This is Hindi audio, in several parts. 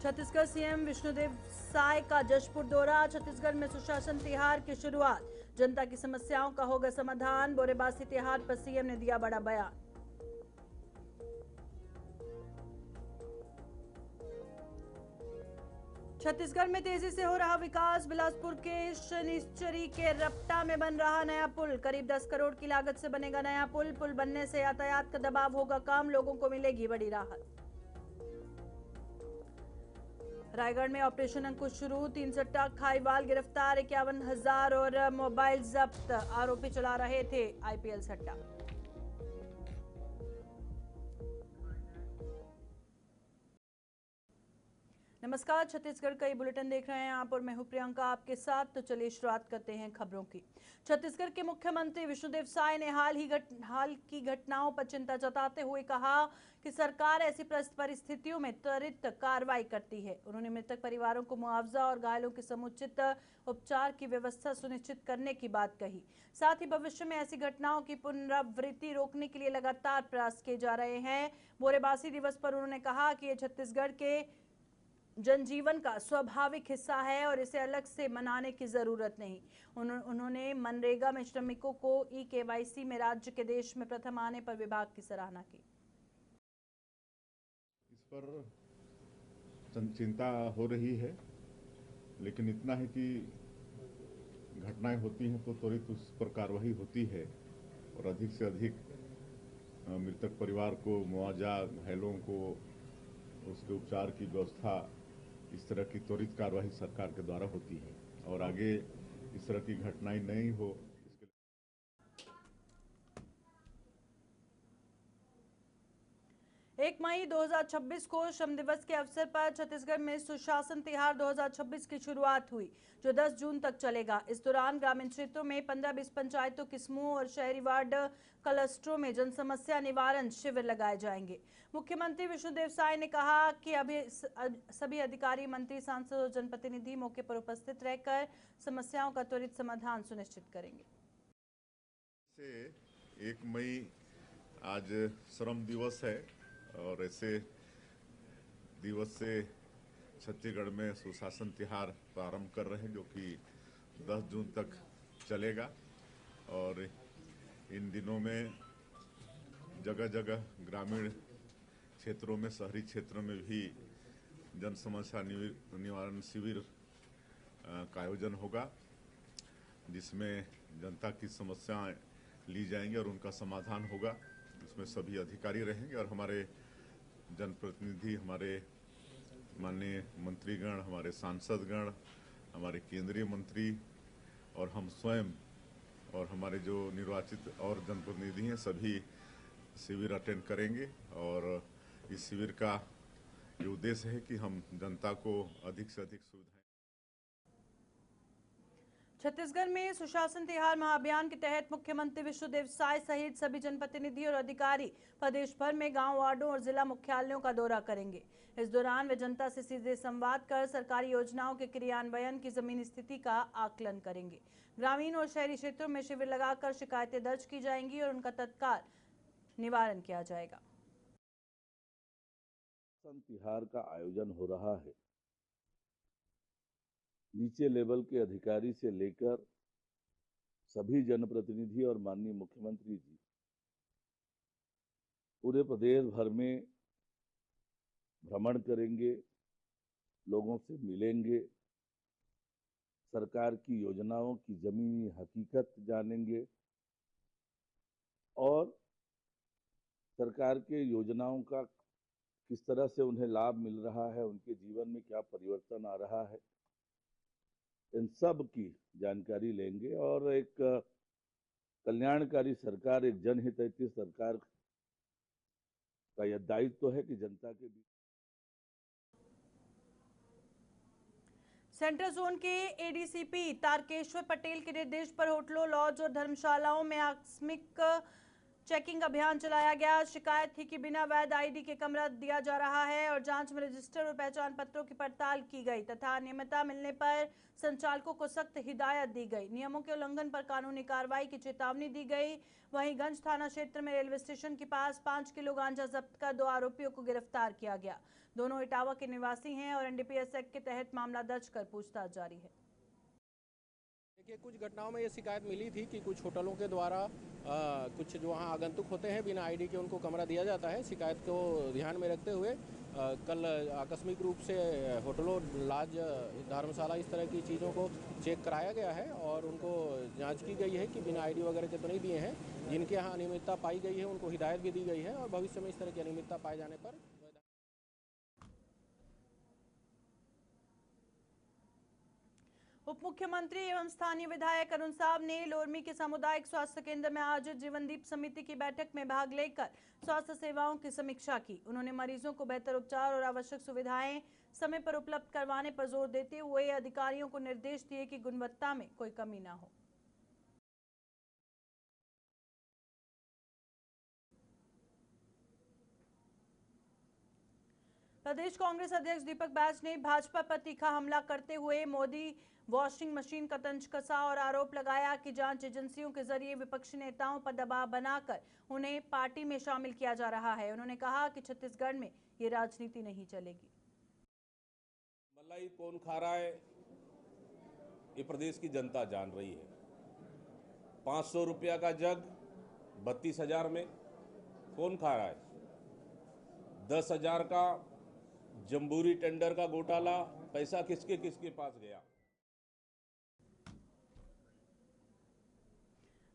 छत्तीसगढ़ सीएम विष्णुदेव साय का जशपुर दौरा। छत्तीसगढ़ में सुशासन तिहार की शुरुआत। जनता की समस्याओं का होगा समाधान। बोरेबासी तिहार पर सीएम ने दिया बड़ा बयान। छत्तीसगढ़ में तेजी से हो रहा विकास। बिलासपुर के शनिश्चरी के रपटा में बन रहा नया पुल। करीब 10 करोड़ की लागत से बनेगा नया पुल। पुल बनने से यातायात का दबाव होगा कम, लोगों को मिलेगी बड़ी राहत। रायगढ़ में ऑपरेशन अंकुश शुरू। 3 सट्टा खाईवाल गिरफ्तार। 51,000 और मोबाइल जब्त। आरोपी चला रहे थे आईपीएल सट्टा। नमस्कार, छत्तीसगढ़ का ये बुलेटिन देख रहे हैं आप और मैं हूं प्रियंका आपके साथ। तो चलिए शुरुआत करते हैं खबरों की। छत्तीसगढ़ के मुख्यमंत्री विष्णुदेव साय ने हाल की घटनाओं पर चिंता जताते हुए कहा कि सरकार ऐसी परिस्थितियों में त्वरित कार्रवाई करती है। उन्होंने मृतक परिवारों को मुआवजा और घायलों के समुचित उपचार की व्यवस्था सुनिश्चित करने की बात कही। साथ ही भविष्य में ऐसी घटनाओं की पुनरावृत्ति रोकने के लिए लगातार प्रयास किए जा रहे हैं। बोरेबासी दिवस पर उन्होंने कहा कि ये छत्तीसगढ़ के जनजीवन का स्वाभाविक हिस्सा है और इसे अलग से मनाने की जरूरत नहीं। उन्होंने मनरेगा में श्रमिकों को ई-केवाईसी में राज्य के देश में प्रथम आने पर विभाग की सराहना की। इस पर चिंता हो रही है, लेकिन इतना है कि घटनाएं होती हैं तो त्वरित उस पर कार्रवाई होती है और अधिक से अधिक मृतक परिवार को मुआवजा, घायलों को उसके उपचार की व्यवस्था, इस तरह की त्वरित कार्रवाई सरकार के द्वारा होती है और आगे इस तरह की घटनाएं नहीं हो। 1 मई 2026 को श्रम दिवस के अवसर पर छत्तीसगढ़ में सुशासन तिहार 2026 की शुरुआत हुई, जो 10 जून तक चलेगा। इस दौरान ग्रामीण क्षेत्रों में 15-20 पंचायतों के समूह और शहरी वार्ड क्लस्टरों में जन समस्या निवारण शिविर लगाए जाएंगे। मुख्यमंत्री विष्णुदेव साय ने कहा कि अभी सभी अधिकारी, मंत्री, सांसद और जनप्रतिनिधि मौके पर उपस्थित रहकर समस्याओं का त्वरित समाधान सुनिश्चित करेंगे। 1 मई आज श्रम दिवस है और ऐसे दिवस से छत्तीसगढ़ में सुशासन तिहार प्रारंभ कर रहे हैं, जो कि 10 जून तक चलेगा। और इन दिनों में जगह जगह ग्रामीण क्षेत्रों में, शहरी क्षेत्रों में भी जन समस्या निवारण शिविर का आयोजन होगा, जिसमें जनता की समस्याएं ली जाएंगी और उनका समाधान होगा। इसमें सभी अधिकारी रहेंगे और हमारे जनप्रतिनिधि, हमारे माननीय मंत्रीगण, हमारे सांसदगण, हमारे केंद्रीय मंत्री और हम स्वयं और हमारे जो निर्वाचित और जनप्रतिनिधि हैं, सभी शिविर अटेंड करेंगे। और इस शिविर का ये उद्देश्य है कि हम जनता को अधिक से अधिक सुविधाएं। छत्तीसगढ़ में सुशासन तिहार महाअभियान के तहत मुख्यमंत्री विष्णुदेव साय सहित सभी जनप्रतिनिधि और अधिकारी प्रदेश भर में गांव, वार्डों और जिला मुख्यालयों का दौरा करेंगे। इस दौरान वे जनता से सीधे संवाद कर सरकारी योजनाओं के क्रियान्वयन की जमीनी स्थिति का आकलन करेंगे। ग्रामीण और शहरी क्षेत्रों में शिविर लगाकर शिकायतें दर्ज की जाएंगी और उनका तत्काल निवारण किया जाएगा। तिहार का आयोजन हो रहा है। नीचे लेवल के अधिकारी से लेकर सभी जनप्रतिनिधि और माननीय मुख्यमंत्री जी पूरे प्रदेश भर में भ्रमण करेंगे, लोगों से मिलेंगे, सरकार की योजनाओं की जमीनी हकीकत जानेंगे और सरकार के योजनाओं का किस तरह से उन्हें लाभ मिल रहा है, उनके जीवन में क्या परिवर्तन आ रहा है, इन सब की जानकारी लेंगे। और एक कल्याणकारी सरकार, एक जनहितैषी सरकार का यह दायित्व है कि जनता के बीच। सेंट्रल जोन के एडीसीपी तारकेश्वर पटेल के निर्देश पर होटलों, लॉज और धर्मशालाओं में आकस्मिक चेकिंग अभियान चलाया गया। शिकायत थी कि बिना वैध आईडी के कमरा दिया जा रहा है और जांच में रजिस्टर और पहचान पत्रों की पड़ताल की गई तथा अनियमितता मिलने पर संचालकों को सख्त हिदायत दी गई। नियमों के उल्लंघन पर कानूनी कार्रवाई की चेतावनी दी गई। वहीं गंज थाना क्षेत्र में रेलवे स्टेशन के पास 5 किलो गांजा जब्त कर 2 आरोपियों को गिरफ्तार किया गया। दोनों इटावा के निवासी हैं और एनडीपीएस एक्ट के तहत मामला दर्ज कर पूछताछ जारी है। देखिए, कुछ घटनाओं में ये शिकायत मिली थी कि कुछ होटलों के द्वारा कुछ जो वहाँ आगंतुक होते हैं बिना आईडी के उनको कमरा दिया जाता है। शिकायत को ध्यान में रखते हुए कल आकस्मिक रूप से होटलों, लॉज, धर्मशाला इस तरह की चीज़ों को चेक कराया गया है और उनको जांच की गई है कि बिना आईडी वगैरह के तो नहीं दिए हैं। जिनके यहाँ अनियमितता पाई गई है उनको हिदायत भी दी गई है और भविष्य में इस तरह की अनियमितता पाए जाने पर उप मुख्यमंत्री एवं स्थानीय विधायक अरुण साव ने लोरमी के सामुदायिक स्वास्थ्य केंद्र में आयोजित जीवनदीप समिति की बैठक में भाग लेकर स्वास्थ्य सेवाओं की समीक्षा की। उन्होंने मरीजों को बेहतर उपचार और आवश्यक सुविधाएं समय पर उपलब्ध करवाने पर जोर देते हुए अधिकारियों को निर्देश दिए कि गुणवत्ता में कोई कमी न हो। प्रदेश कांग्रेस अध्यक्ष दीपक बैज ने भाजपा पर तीखा हमला करते हुए मोदी वॉशिंग मशीन का तंज कसा और आरोप लगाया कि जांच एजेंसियों के जरिए विपक्षी नेताओं पर दबाव बनाकर उन्हें पार्टी में शामिल किया जा रहा है। उन्होंने कहा कि छत्तीसगढ़ में ये राजनीति नहीं चलेगी। मलाई कौन खा रहा है ये प्रदेश की जनता जान रही है। 500 रुपया का जग 32,000 में कौन खा रहा है? 10,000 का जम्बूरी टेंडर का घोटाला, पैसा किसके किसके पास गया?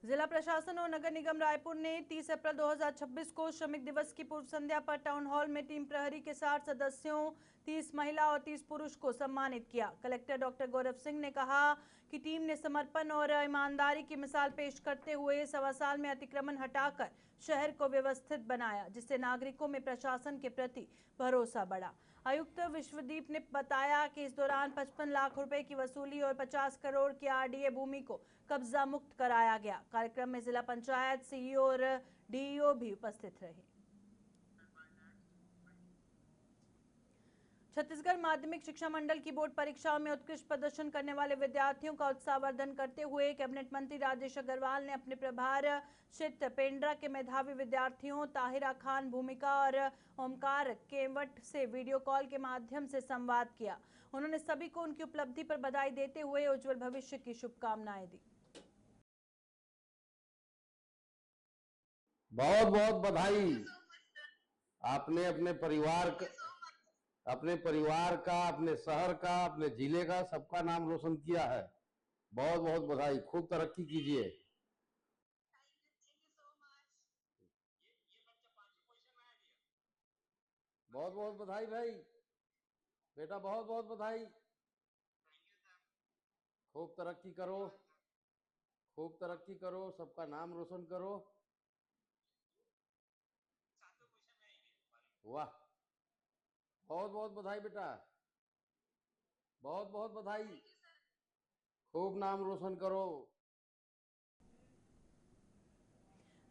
जिला प्रशासन और नगर निगम रायपुर ने 30 अप्रैल 2026 को श्रमिक दिवस की पूर्व संध्या पर टाउन हॉल में टीम प्रहरी के 60 सदस्यों, 30 महिला और 30 पुरुष को सम्मानित किया। कलेक्टर डॉक्टर गौरव सिंह ने कहा कि टीम ने समर्पण और ईमानदारी की मिसाल पेश करते हुए 1.25 साल में अतिक्रमण हटाकर शहर को व्यवस्थित बनाया, जिससे नागरिकों में प्रशासन के प्रति भरोसा बढ़ा। आयुक्त विश्वदीप ने बताया कि इस दौरान 55 लाख रुपए की वसूली और 50 करोड़ की आरडीए भूमि को कब्जा मुक्त कराया गया। कार्यक्रम में जिला पंचायत सीईओ और डीईओ भी उपस्थित रहे। छत्तीसगढ़ माध्यमिक शिक्षा मंडल की बोर्ड परीक्षाओं में उत्कृष्ट प्रदर्शन करने वाले विद्यार्थियों का उत्साहवर्धन करते हुए कैबिनेट मंत्री राजेश अग्रवाल ने अपने प्रभार क्षेत्र पेंड्रा के मेधावी विद्यार्थियों ताहिरा खान, भूमिका और ओमकार केवट से वीडियो कॉल के माध्यम से संवाद किया। उन्होंने सभी को उनकी उपलब्धि पर बधाई देते हुए उज्जवल भविष्य की शुभकामनाएं दी। बहुत बहुत बधाई। आपने अपने परिवार का, अपने शहर का, अपने जिले का, सबका नाम रोशन किया है। बहुत बहुत बधाई। खूब तरक्की कीजिए। बहुत बहुत बधाई भाई बेटा, बहुत बहुत बधाई। खूब तरक्की करो, खूब तरक्की करो, सबका नाम रोशन करो। वाह, बहुत बहुत बधाई बेटा, बहुत बहुत बधाई। खूब नाम रोशन करो।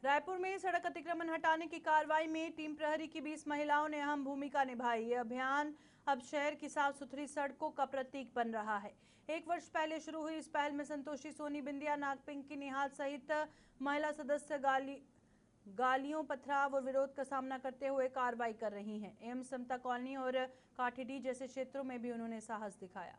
रायपुर में सड़क अतिक्रमण हटाने की कार्रवाई में टीम प्रहरी की 20 महिलाओं ने अहम भूमिका निभाई। ये अभियान अब शहर की साफ सुथरी सड़कों का प्रतीक बन रहा है। 1 वर्ष पहले शुरू हुई इस पहल में संतोषी, सोनी, बिंदिया, नागपिंकी, निहाल सहित महिला सदस्य गालियों, पथराव और विरोध का सामना करते हुए कार्रवाई कर रही हैं। एम समता कॉलोनी और काठीडी जैसे क्षेत्रों में भी उन्होंने साहस दिखाया।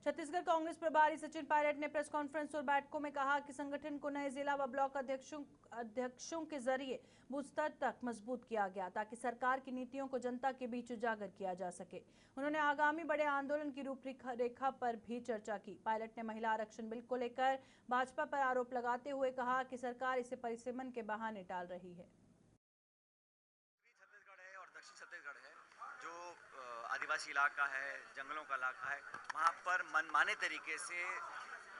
छत्तीसगढ़ कांग्रेस प्रभारी सचिन पायलट ने प्रेस कॉन्फ्रेंस और बैठकों में कहा कि संगठन को नए जिला व ब्लॉक अध्यक्षों के जरिए बूथ स्तर तक मजबूत किया गया ताकि सरकार की नीतियों को जनता के बीच उजागर किया जा सके। उन्होंने आगामी बड़े आंदोलन की रूपरेखा पर भी चर्चा की। पायलट ने महिला आरक्षण बिल को लेकर भाजपा पर आरोप लगाते हुए कहा कि सरकार इसे परिसीमन के बहाने टाल रही है। आदिवासी इलाका है, जंगलों का इलाका है, वहाँ पर मनमाने तरीके से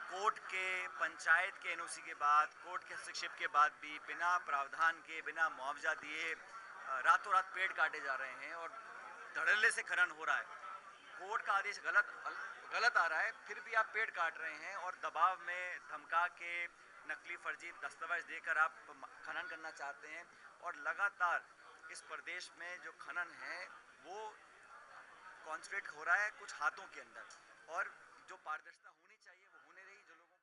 कोर्ट के, पंचायत के एनओसी के बाद, कोर्ट के हस्तक्षेप के बाद भी बिना प्रावधान के, बिना मुआवजा दिए रातों रात पेड़ काटे जा रहे हैं और धड़ल्ले से खनन हो रहा है। कोर्ट का आदेश गलत आ रहा है, फिर भी आप पेड़ काट रहे हैं और दबाव में धमका के नकली फर्जी दस्तावेज देकर आप खनन करना चाहते हैं। और लगातार इस प्रदेश में जो खनन है वो कॉन्सेंट्रेट हो रहा है कुछ हाथों के अंदर, और जो पारदर्शिता होनी चाहिए वो होने रही। जो लोगों को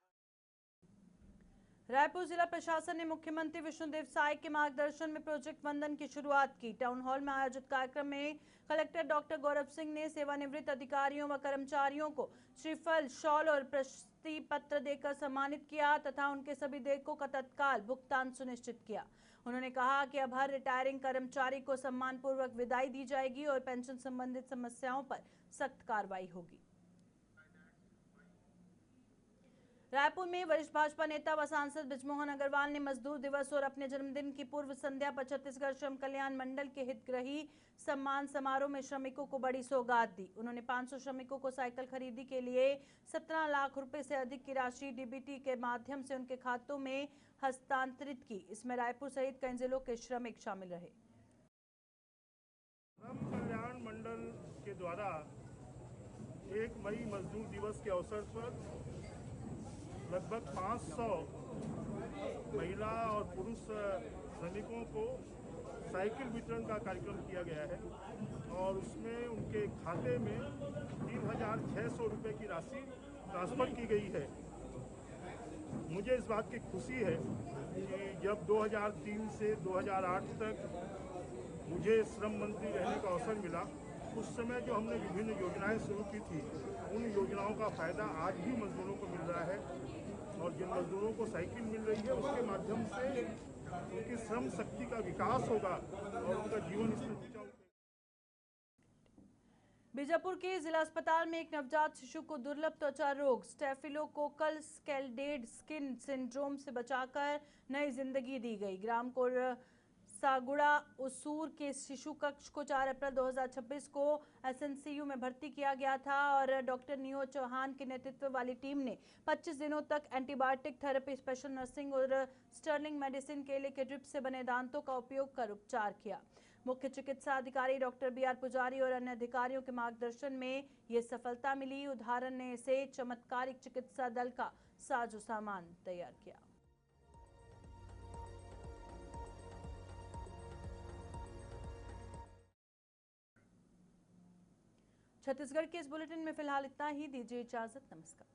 रायपुर जिला प्रशासन ने मुख्यमंत्री विष्णुदेव साय के मार्गदर्शन में प्रोजेक्ट वंदन की शुरुआत की। टाउन हॉल में आयोजित कार्यक्रम में कलेक्टर डॉक्टर गौरव सिंह ने सेवानिवृत्त अधिकारियों व कर्मचारियों को श्रीफल, शॉल और प्रशस्ति पत्र देकर सम्मानित किया तथा उनके सभी देयकों का तत्काल भुगतान सुनिश्चित किया। उन्होंने कहा कि अब हर रिटायरिंग कर्मचारी को सम्मानपूर्वक विदाई दी जाएगी और पेंशन संबंधित समस्याओं पर सख्त कार्रवाई होगी। रायपुर में वरिष्ठ भाजपा नेता व सांसद बृजमोहन अग्रवाल ने मजदूर दिवस और अपने जन्मदिन की पूर्व संध्या पर छत्तीसगढ़ श्रम कल्याण मंडल के हितग्राही सम्मान समारोह में श्रमिकों को बड़ी सौगात दी। उन्होंने 500 श्रमिकों को साइकिल खरीदी के लिए 17 लाख रुपए से अधिक की राशि डीबीटी के माध्यम से उनके खातों में हस्तांतरित की। इसमें रायपुर सहित कई जिलों के श्रमिक शामिल रहे। श्रम कल्याण मंडल के द्वारा 1 मई मजदूर दिवस के अवसर पर लगभग 500 महिला और पुरुष श्रमिकों को साइकिल वितरण का कार्यक्रम किया गया है और उसमें उनके खाते में 3,600 रुपये की राशि ट्रांसफर की गई है। मुझे इस बात की खुशी है कि जब 2003 से 2008 तक मुझे श्रम मंत्री रहने का अवसर मिला, उस समय जो हमने विभिन्न योजनाएं शुरू की थी, उन योजनाओं का फायदा आज भी मजदूरों को मिल रहा है और जिन मजदूरों को साइकिल मिल रही है उसके माध्यम से उनकी श्रम शक्ति का विकास होगा और उनका जीवन स्तर ऊंचा उठेगा। बीजापुर के जिला अस्पताल में एक नवजात शिशु को दुर्लभ त्वचा रोग स्टेफिलोकोकल स्केल्डेड स्किन सिंड्रोम से बचाकर नई जिंदगी दी गई। ग्राम सागुड़ा उसूर के शिशु कक्ष को 4 अप्रैल 2026 को एसएनसीयू में भर्ती किया गया था और डॉक्टर नियो चौहान के नेतृत्व वाली टीम ने 25 दिनों तक एंटीबायोटिक थेरेपी, स्पेशल नर्सिंग और स्टर्लिंग मेडिसिन केले के ड्रिप से बने दांतों का उपयोग कर उपचार किया। मुख्य चिकित्सा अधिकारी डॉक्टर बीआर पुजारी और अन्य अधिकारियों के मार्गदर्शन में ये सफलता मिली। उदाहरण ने इसे चमत्कारिक चिकित्सा दल का साजो सामान तैयार किया। छत्तीसगढ़ के इस बुलेटिन में फिलहाल इतना ही। दीजिए इजाजत। नमस्कार।